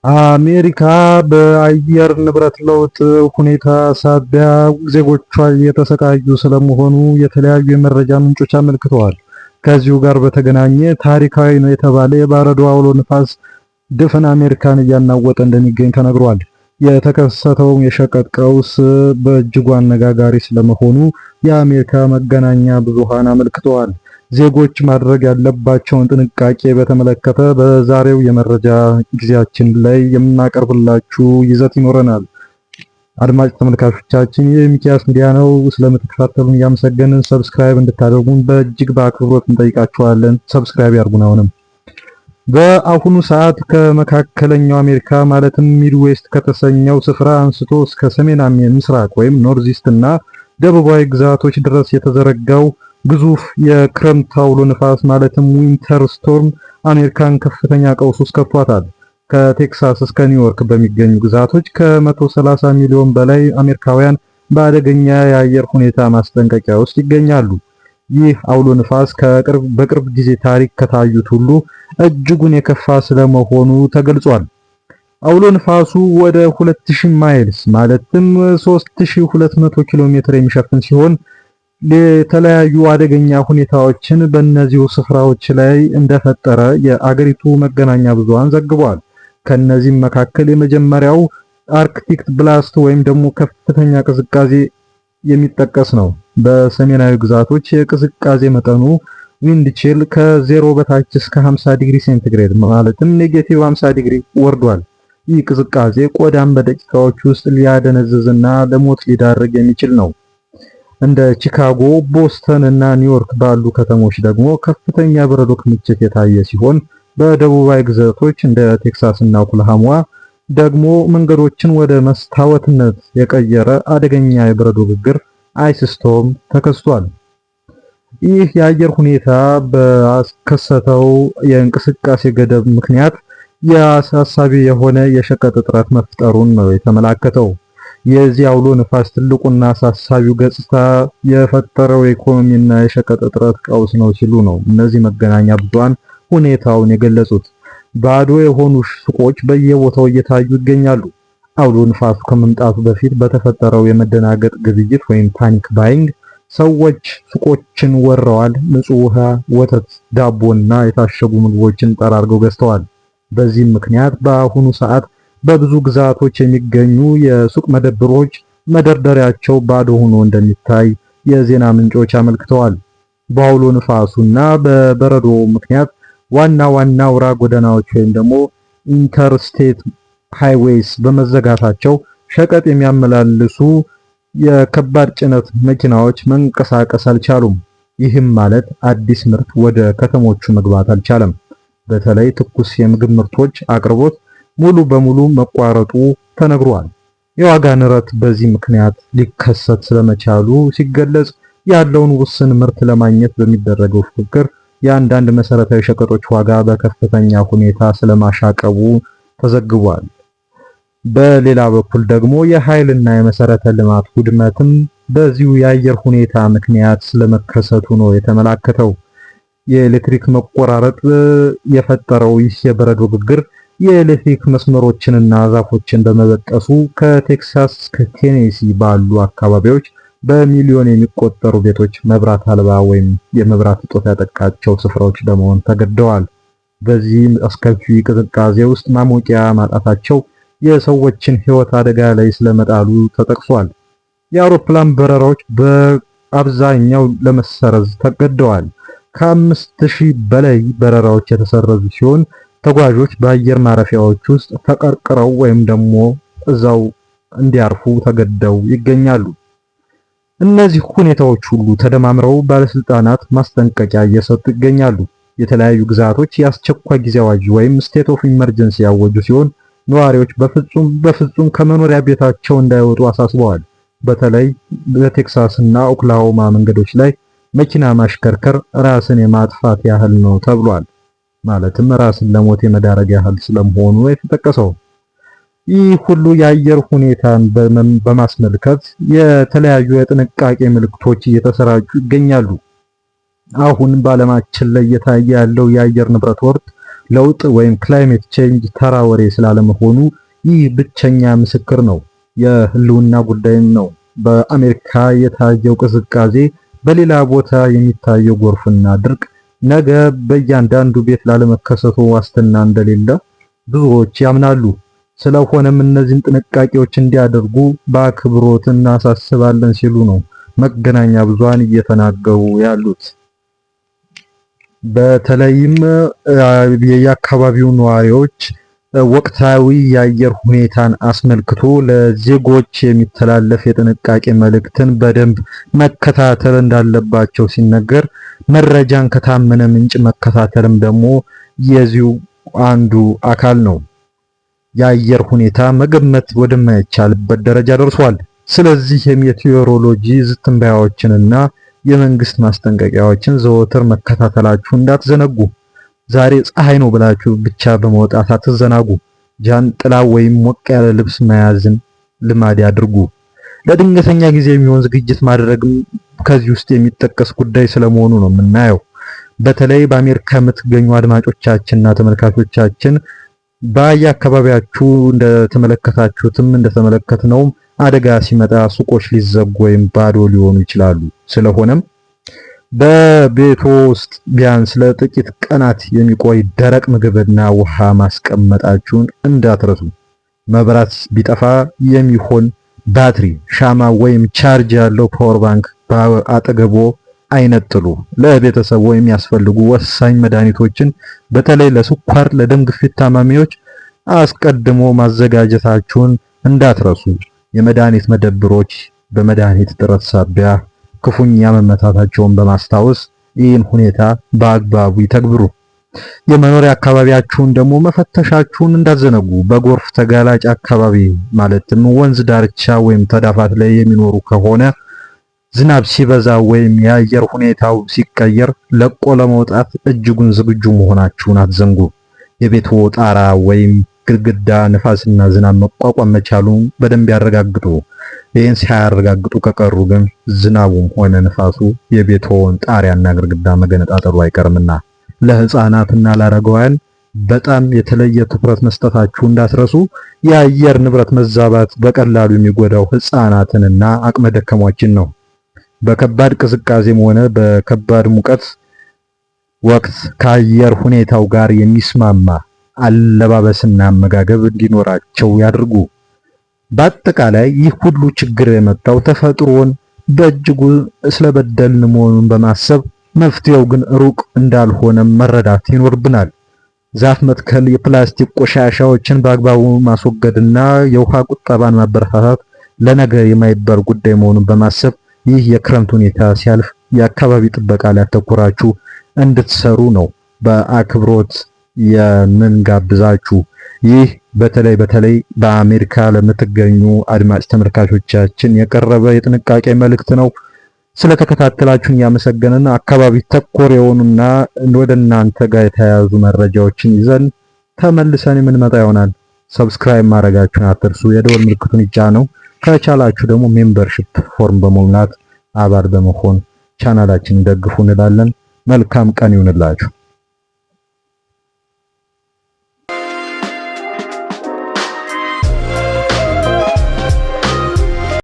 አሜሪካ በአየር ንብረት ለውጥ ሁኔታ ሳቢያ ዜጎቿ እየተሰቃዩ ስለመሆኑ የተለያዩ የመረጃ ምንጮች አመልክተዋል። ከዚሁ ጋር በተገናኘ ታሪካዊ ነው የተባለ የበረዶ አውሎ ንፋስ ድፍን አሜሪካን እያናወጠ እንደሚገኝ ተነግሯል። የተከሰተው የሸቀጥ ቀውስ በእጅጉ አነጋጋሪ ስለመሆኑ የአሜሪካ መገናኛ ብዙሃን አመልክተዋል። ዜጎች ማድረግ ያለባቸውን ጥንቃቄ በተመለከተ በዛሬው የመረጃ ጊዜያችን ላይ የምናቀርብላችሁ ይዘት ይኖረናል። አድማጭ ተመልካቾቻችን የሚኪያስ ሚዲያ ነው። ስለምትከታተሉን እያመሰገንን ሰብስክራይብ እንድታደርጉን በእጅግ በአክብሮት እንጠይቃችኋለን። ሰብስክራይብ ያድርጉን። አሁንም በአሁኑ ሰዓት ከመካከለኛው አሜሪካ ማለትም ሚድዌስት ከተሰኘው ስፍራ አንስቶ እስከ ሰሜን ምስራቅ ወይም ኖርዝ ኢስት እና ደቡባዊ ግዛቶች ድረስ የተዘረጋው ግዙፍ የክረምት አውሎ ንፋስ ማለትም ዊንተር ስቶርም አሜሪካን ከፍተኛ ቀውስ ውስጥ ከቷታል። ከቴክሳስ እስከ ኒውዮርክ በሚገኙ ግዛቶች ከ130 ሚሊዮን በላይ አሜሪካውያን በአደገኛ የአየር ሁኔታ ማስጠንቀቂያ ውስጥ ይገኛሉ። ይህ አውሎ ንፋስ በቅርብ ጊዜ ታሪክ ከታዩት ሁሉ እጅጉን የከፋ ስለመሆኑ ተገልጿል። አውሎ ንፋሱ ወደ 2000 ማይልስ ማለትም 3200 ኪሎ ሜትር የሚሸፍን ሲሆን የተለያዩ አደገኛ ሁኔታዎችን በእነዚሁ ስፍራዎች ላይ እንደፈጠረ የአገሪቱ መገናኛ ብዙሃን ዘግቧል። ከነዚህም መካከል የመጀመሪያው አርክቲክ ብላስት ወይም ደግሞ ከፍተኛ ቅዝቃዜ የሚጠቀስ ነው። በሰሜናዊ ግዛቶች የቅዝቃዜ መጠኑ ዊንድ ቺል ከ0 በታች እስከ 50 ዲግሪ ሴንቲግሬድ ማለትም ኔጌቲቭ 50 ዲግሪ ወርዷል። ይህ ቅዝቃዜ ቆዳን በደቂቃዎች ውስጥ ሊያደነዝዝና ለሞት ሊዳርግ የሚችል ነው። እንደ ቺካጎ፣ ቦስተን እና ኒውዮርክ ባሉ ከተሞች ደግሞ ከፍተኛ በረዶ ክምችት የታየ ሲሆን በደቡባዊ ግዛቶች እንደ ቴክሳስ እና ኦክላሆማ ደግሞ መንገዶችን ወደ መስታወትነት የቀየረ አደገኛ የበረዶ ግግር አይስ ስቶርም ተከስቷል። ይህ የአየር ሁኔታ በከሰተው የእንቅስቃሴ ገደብ ምክንያት የአሳሳቢ የሆነ የሸቀጥ እጥረት መፍጠሩን ነው የተመላከተው። የዚህ አውሎ ንፋስ ትልቁና አሳሳቢው ገጽታ የፈጠረው የኢኮኖሚና የሸቀጥ እጥረት ቀውስ ነው ሲሉ ነው እነዚህ መገናኛ ብዙሃን ሁኔታውን የገለጹት። ባዶ የሆኑ ሱቆች በየቦታው እየታዩ ይገኛሉ። አውሎ ንፋሱ ከመምጣቱ በፊት በተፈጠረው የመደናገጥ ግብይት ወይም ፓኒክ ባይንግ ሰዎች ሱቆችን ወረዋል። ንጹህ ውሃ፣ ወተት፣ ዳቦና የታሸጉ ምግቦችን ጠራርገው ገዝተዋል። በዚህም ምክንያት በአሁኑ ሰዓት በብዙ ግዛቶች የሚገኙ የሱቅ መደብሮች መደርደሪያቸው ባዶ ሆኖ እንደሚታይ የዜና ምንጮች አመልክተዋል። በአውሎ ንፋሱና በበረዶ ምክንያት ዋና ዋና አውራ ጎዳናዎች ወይም ደግሞ ኢንተርስቴት ሃይዌይስ በመዘጋታቸው ሸቀጥ የሚያመላልሱ የከባድ ጭነት መኪናዎች መንቀሳቀስ አልቻሉም። ይህም ማለት አዲስ ምርት ወደ ከተሞቹ መግባት አልቻለም። በተለይ ትኩስ የምግብ ምርቶች አቅርቦት ሙሉ በሙሉ መቋረጡ ተነግሯል። የዋጋ ንረት በዚህ ምክንያት ሊከሰት ስለመቻሉ ሲገለጽ ያለውን ውስን ምርት ለማግኘት በሚደረገው ፍክክር የአንዳንድ መሰረታዊ ሸቀጦች ዋጋ በከፍተኛ ሁኔታ ስለማሻቀቡ ተዘግቧል። በሌላ በኩል ደግሞ የኃይልና የመሰረተ ልማት ውድመትም በዚሁ የአየር ሁኔታ ምክንያት ስለመከሰቱ ነው የተመላከተው። የኤሌክትሪክ መቆራረጥ የፈጠረው ይህ የበረዶ ግግር የኤሌክትሪክ መስመሮችንና ዛፎችን በመበጠሱ ከቴክሳስ እስከ ቴኔሲ ባሉ አካባቢዎች በሚሊዮን የሚቆጠሩ ቤቶች መብራት አልባ ወይም የመብራት እጦት ያጠቃቸው ስፍራዎች ለመሆን ተገደዋል። በዚህ አስከፊ ቅዝቃዜ ውስጥ ማሞቂያ ማጣታቸው የሰዎችን ሕይወት አደጋ ላይ ስለመጣሉ ተጠቅሷል። የአውሮፕላን በረራዎች በአብዛኛው ለመሰረዝ ተገደዋል። ከ5000 በላይ በረራዎች የተሰረዙ ሲሆን ተጓዦች በአየር ማረፊያዎች ውስጥ ተቀርቅረው ወይም ደግሞ እዛው እንዲያርፉ ተገደው ይገኛሉ። እነዚህ ሁኔታዎች ሁሉ ተደማምረው ባለስልጣናት ማስጠንቀቂያ እየሰጡ ይገኛሉ። የተለያዩ ግዛቶች የአስቸኳይ ጊዜ አዋጅ ወይም ስቴት ኦፍ ኢመርጀንሲ ያወጁ ሲሆን ነዋሪዎች በፍጹም ከመኖሪያ ቤታቸው እንዳይወጡ አሳስበዋል። በተለይ በቴክሳስ እና ኦክላሆማ መንገዶች ላይ መኪና ማሽከርከር ራስን የማጥፋት ያህል ነው ተብሏል። ማለትም ራስን ለሞት የመዳረግ ያህል ስለመሆኑ የተጠቀሰው። ይህ ሁሉ የአየር ሁኔታን በማስመልከት የተለያዩ የጥንቃቄ ምልክቶች እየተሰራጩ ይገኛሉ። አሁን በዓለማችን ላይ እየታየ ያለው የአየር ንብረት ወቅት ለውጥ ወይም ክላይሜት ቼንጅ ተራ ወሬ ስላለመሆኑ ይህ ብቸኛ ምስክር ነው። የህልውና ጉዳይም ነው። በአሜሪካ የታየው ቅዝቃዜ፣ በሌላ ቦታ የሚታየው ጎርፍና ድርቅ ነገ በእያንዳንዱ ቤት ላለመከሰቱ ዋስትና እንደሌለ ብዙዎች ያምናሉ። ስለሆነም እነዚህን ጥንቃቄዎች እንዲያደርጉ በአክብሮት እናሳስባለን ሲሉ ነው መገናኛ ብዙሃን እየተናገሩ ያሉት። በተለይም የአካባቢው ነዋሪዎች ወቅታዊ የአየር ሁኔታን አስመልክቶ ለዜጎች የሚተላለፍ የጥንቃቄ መልእክትን በደንብ መከታተል እንዳለባቸው ሲነገር፣ መረጃን ከታመነ ምንጭ መከታተልም ደግሞ የዚሁ አንዱ አካል ነው። የአየር ሁኔታ መገመት ወደማይቻልበት ደረጃ ደርሷል። ስለዚህ የሜቴዎሮሎጂ ትንበያዎችንና የመንግስት ማስጠንቀቂያዎችን ዘወትር መከታተላችሁ እንዳትዘነጉ። ዛሬ ፀሐይ ነው ብላችሁ ብቻ በመውጣት አትዘናጉ። ጃንጥላ ወይም ሞቅ ያለ ልብስ መያዝን ልማድ ያድርጉ። ለድንገተኛ ጊዜ የሚሆን ዝግጅት ማድረግም ከዚህ ውስጥ የሚጠቀስ ጉዳይ ስለመሆኑ ነው የምናየው። በተለይ በአሜሪካ የምትገኙ አድማጮቻችንና ተመልካቾቻችን በየአካባቢያችሁ እንደተመለከታችሁትም እንደተመለከትነውም አደጋ ሲመጣ ሱቆች ሊዘጉ ወይም ባዶ ሊሆኑ ይችላሉ። ስለሆነም በቤቶ ውስጥ ቢያንስ ለጥቂት ቀናት የሚቆይ ደረቅ ምግብና ውሃ ማስቀመጣችሁን እንዳትረሱ። መብራት ቢጠፋ የሚሆን ባትሪ፣ ሻማ ወይም ቻርጅ ያለው ፓወር ባንክ በአጠገቦ አይነጥሉ። ለቤተሰቡ የሚያስፈልጉ ወሳኝ መድኃኒቶችን በተለይ ለስኳር፣ ለደም ግፊት ታማሚዎች አስቀድሞ ማዘጋጀታችሁን እንዳትረሱ። የመድኃኒት መደብሮች በመድኃኒት እጥረት ሳቢያ ክፉኛ መመታታቸውን በማስታወስ ይህን ሁኔታ በአግባቡ ይተግብሩ። የመኖሪያ አካባቢያችሁን ደግሞ መፈተሻችሁን እንዳትዘነጉ። በጎርፍ ተጋላጭ አካባቢ ማለትም ወንዝ ዳርቻ ወይም ተዳፋት ላይ የሚኖሩ ከሆነ ዝናብ ሲበዛ ወይም የአየር ሁኔታው ሲቀየር ለቆ ለመውጣት እጅጉን ዝግጁ መሆናችሁን አትዘንጉ። የቤቱ ጣራ ወይም ግድግዳ ንፋስና ዝናብ መቋቋም መቻሉን በደንብ ያረጋግጡ። ይህን ሳያረጋግጡ ከቀሩ ግን ዝናቡም ሆነ ንፋሱ የቤቶውን ጣሪያና ግድግዳ መገነጣጠሉ አይቀርምና ለህፃናትና ለአረጋውያን በጣም የተለየ ትኩረት መስጠታችሁ እንዳትረሱ። የአየር ንብረት መዛባት በቀላሉ የሚጎዳው ህፃናትንና አቅመ ደካሞችን ነው። በከባድ ቅዝቃዜም ሆነ በከባድ ሙቀት ወቅት ከአየር ሁኔታው ጋር የሚስማማ አለባበስና አመጋገብ እንዲኖራቸው ያድርጉ። በአጠቃላይ ይህ ሁሉ ችግር የመጣው ተፈጥሮን በእጅጉ ስለበደልን መሆኑን በማሰብ መፍትሄው ግን ሩቅ እንዳልሆነ መረዳት ይኖርብናል። ዛፍ መትከል፣ የፕላስቲክ ቆሻሻዎችን በአግባቡ ማስወገድና የውሃ ቁጠባን ማበረታታት ለነገ የማይባል ጉዳይ መሆኑን በማሰብ ይህ የክረምት ሁኔታ ሲያልፍ የአካባቢ ጥበቃ ላይ አተኩራችሁ እንድትሰሩ ነው በአክብሮት የምንጋብዛችሁ። ይህ በተለይ በአሜሪካ ለምትገኙ አድማጭ ተመልካቾቻችን የቀረበ የጥንቃቄ መልእክት ነው። ስለተከታተላችሁን ያመሰገንን። አካባቢ ተኮር የሆኑና ወደ እናንተ ጋር የተያያዙ መረጃዎችን ይዘን ተመልሰን የምንመጣ ይሆናል። ሰብስክራይብ ማድረጋችሁን አትርሱ። የደወል ምልክቱን ይጫኑ። ከቻላችሁ ደግሞ ሜምበርሺፕ ፎርም በመሙላት አባል በመሆን ቻናላችንን ደግፉ እንላለን። መልካም ቀን ይሁንላችሁ።